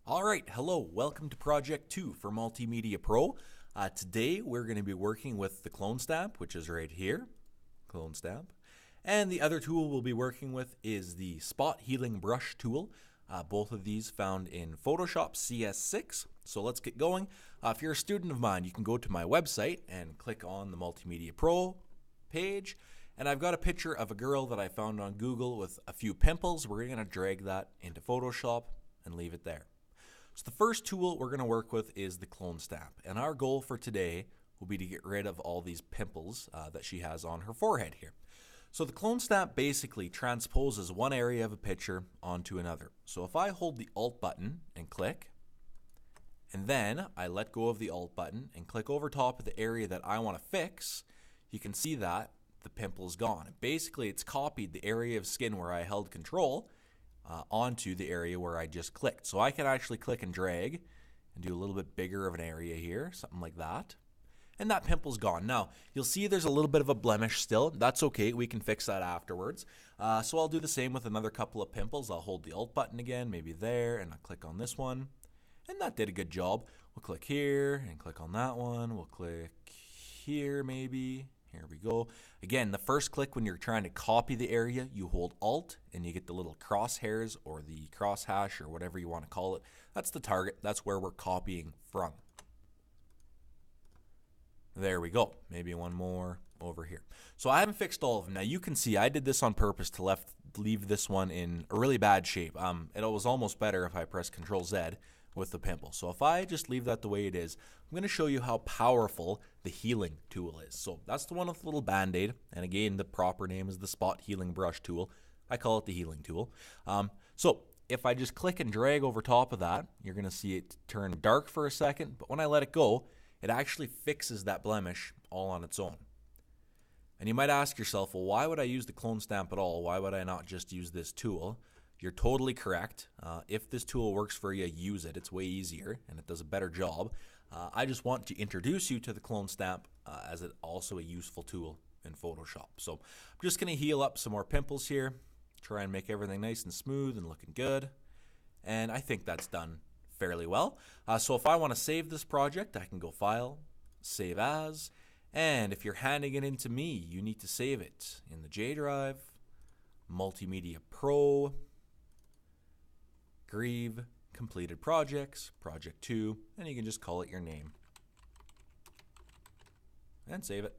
Alright, hello, welcome to Project 2 for Multimedia Pro. Today we're going to be working with the clone stamp, which is right here, clone stamp. And the other tool we'll be working with is the spot healing brush tool. Both of these found in Photoshop CS6. So let's get going. If you're a student of mine, you can go to my website and click on the Multimedia Pro page. And I've got a picture of a girl that I found on Google with a few pimples. We're going to drag that into Photoshop and leave it there. So the first tool we're going to work with is the clone stamp. And our goal for today will be to get rid of all these pimples that she has on her forehead here. So the clone stamp basically transposes one area of a picture onto another. So if I hold the Alt button and click, and then I let go of the Alt button and click over top of the area that I want to fix, you can see that the pimple is gone. Basically, it's copied the area of skin where I held control onto the area where I just clicked. So I can actually click and drag and do a little bit bigger of an area here, something like that. And that pimple's gone. Now, you'll see there's a little bit of a blemish still. That's okay, we can fix that afterwards. So I'll do the same with another couple of pimples. I'll hold the Alt button again, maybe there, and I'll click on this one. And that did a good job. We'll click here and click on that one. We'll click here maybe. Here we go. Again, the first click when you're trying to copy the area, you hold Alt and you get the little crosshairs or the crosshash or whatever you want to call it. That's the target. That's where we're copying from. There we go. Maybe one more over here. So I haven't fixed all of them. Now you can see I did this on purpose to leave this one in a really bad shape. It was almost better if I press Control Z with the pimple. So if I just leave that the way it is, I'm going to show you how powerful the healing tool is. So that's the one with the little band-aid. And again, the proper name is the spot healing brush tool. I call it the healing tool. So if I just click and drag over top of that, you're going to see it turn dark for a second. But when I let it go, it actually fixes that blemish all on its own. And you might ask yourself, well, why would I use the clone stamp at all? Why would I not just use this tool? You're totally correct. If this tool works for you, use it. It's way easier and it does a better job. I just want to introduce you to the clone stamp as it also a useful tool in Photoshop. So I'm just going to heal up some more pimples here, try and make everything nice and smooth and looking good. And I think that's done fairly well. So if I want to save this project, I can go File, Save As, and if you're handing it in to me, you need to save it in the J drive, Multimedia Pro, Greve, Completed Projects, Project 2, and you can just call it your name. And save it.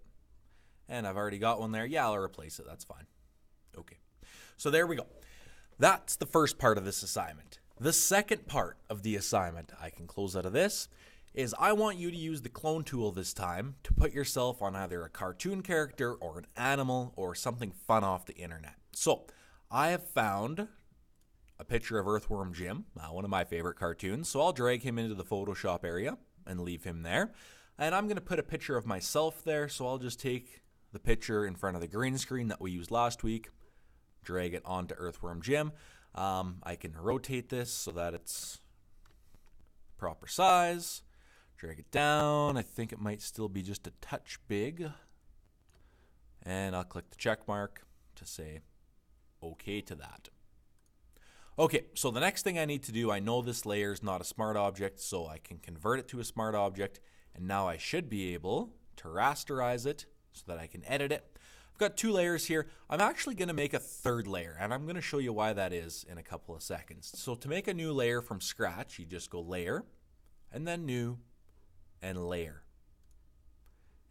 And I've already got one there. Yeah, I'll replace it. That's fine. Okay. So there we go. That's the first part of this assignment. The second part of the assignment, I can close out of this, is I want you to use the clone tool this time to put yourself on either a cartoon character or an animal or something fun off the internet. So I have found a picture of Earthworm Jim, one of my favorite cartoons. So I'll drag him into the Photoshop area and leave him there. And I'm going to put a picture of myself there. So I'll just take the picture in front of the green screen that we used last week, drag it onto Earthworm Jim. I can rotate this so that it's proper size. Drag it down. I think it might still be just a touch big. And I'll click the check mark to say okay to that. Okay, so the next thing I need to do, I know this layer is not a smart object, so I can convert it to a smart object, and now I should be able to rasterize it so that I can edit it. I've got two layers here. I'm actually going to make a third layer, and I'm going to show you why that is in a couple of seconds. So to make a new layer from scratch, you just go Layer, and then New, and Layer.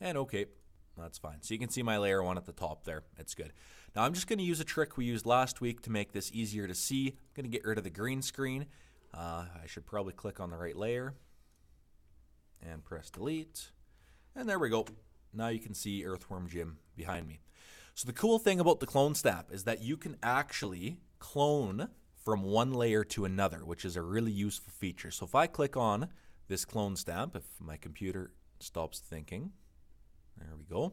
And okay, that's fine. So you can see my layer one at the top there. It's good. Now I'm just going to use a trick we used last week to make this easier to see. I'm going to get rid of the green screen. I should probably click on the right layer and press delete. And there we go. Now you can see Earthworm Jim behind me. So the cool thing about the clone stamp is that you can actually clone from one layer to another, which is a really useful feature. So if I click on this clone stamp, if my computer stops thinking, there we go.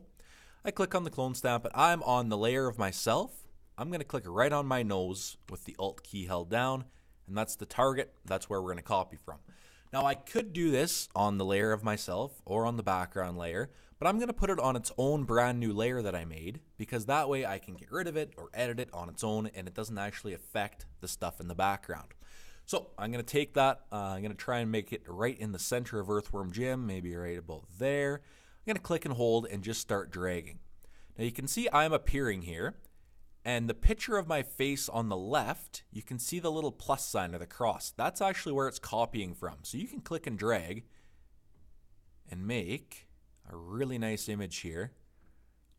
I click on the clone stamp and I'm on the layer of myself. I'm going to click right on my nose with the Alt key held down, and that's the target. That's where we're going to copy from. Now I could do this on the layer of myself or on the background layer, but I'm going to put it on its own brand new layer that I made, because that way I can get rid of it or edit it on its own and it doesn't actually affect the stuff in the background. So I'm going to take that. I'm going to try and make it right in the center of Earthworm Jim, maybe right about there. I'm going to click and hold and just start dragging. Now you can see I'm appearing here. And the picture of my face on the left, you can see the little plus sign or the cross. That's actually where it's copying from. So you can click and drag and make a really nice image here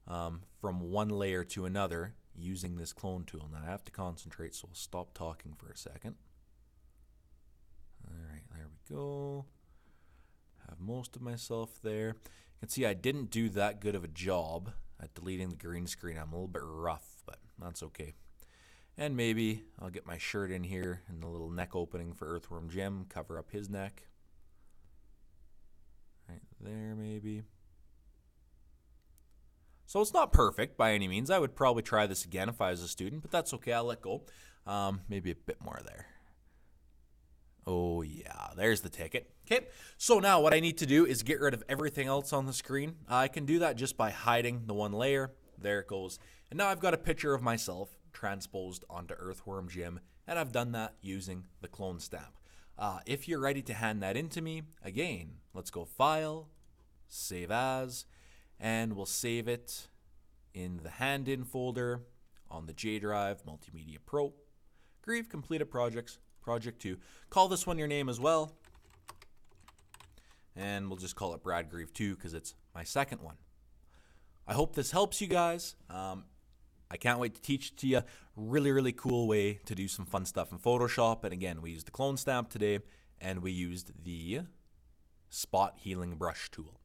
from one layer to another using this clone tool. Now I have to concentrate, so I'll stop talking for a second. All right, there we go. Have most of myself there. You can see I didn't do that good of a job at deleting the green screen. I'm a little bit rough, but that's okay. And maybe I'll get my shirt in here and the little neck opening for Earthworm Jim, cover up his neck. Right there, maybe. So it's not perfect by any means. I would probably try this again if I was a student, but that's okay. I'll let go. Maybe a bit more there. Oh yeah, there's the ticket. Okay, so now what I need to do is get rid of everything else on the screen. I can do that just by hiding the one layer. There it goes. And now I've got a picture of myself transposed onto Earthworm Jim, and I've done that using the clone stamp. If you're ready to hand that in to me, again, let's go File, Save As, and we'll save it in the Hand In folder on the J drive, Multimedia Pro, Greve Completed Projects, Project 2. Call this one your name as well, and we'll just call it Brad Greve 2 because it's my second one. I hope this helps you guys. I can't wait to teach it to you. Really, really cool way to do some fun stuff in Photoshop. And again, we used the clone stamp today, and we used the spot healing brush tool.